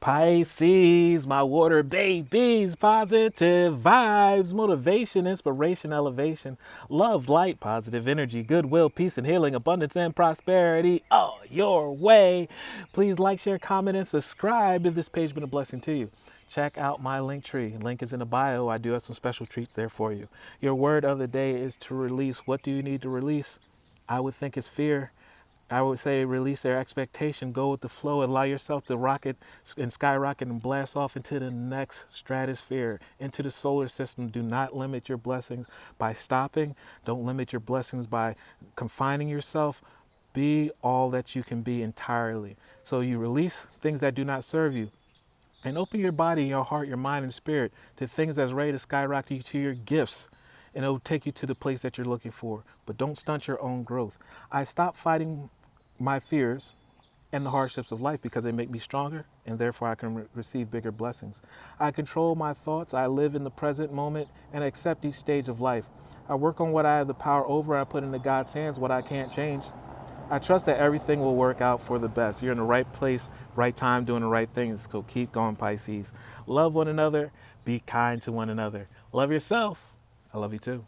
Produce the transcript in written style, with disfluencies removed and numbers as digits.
Pisces, my water babies, positive vibes, motivation, inspiration, elevation, love, light, positive energy, goodwill, peace and healing, abundance and prosperity all your way. Please like, share, comment, and subscribe if this page has been a blessing to you. Check out my LinkTree. Link is in the bio. I do have some special treats there for you. Your word of the day is to release. What do you need to release? I would think it's fear. I would say release their expectation, go with the flow, allow yourself to rocket and skyrocket and blast off into the next stratosphere, into the solar system. Do not limit your blessings by stopping. Don't limit your blessings by confining yourself. Be all that you can be entirely. So you release things that do not serve you and open your body, your heart, your mind, and spirit to things that's ready to skyrocket you to your gifts. And it'll take you to the place that you're looking for. But don't stunt your own growth. I stopped fighting my fears and the hardships of life because they make me stronger and therefore I can receive bigger blessings. I control my thoughts. I live in the present moment and accept each stage of life. I work on what I have the power over. I put into God's hands what I can't change. I trust that everything will work out for the best. You're in the right place, right time, doing the right things. So keep going, Pisces. Love one another. Be kind to one another. Love yourself. I love you too.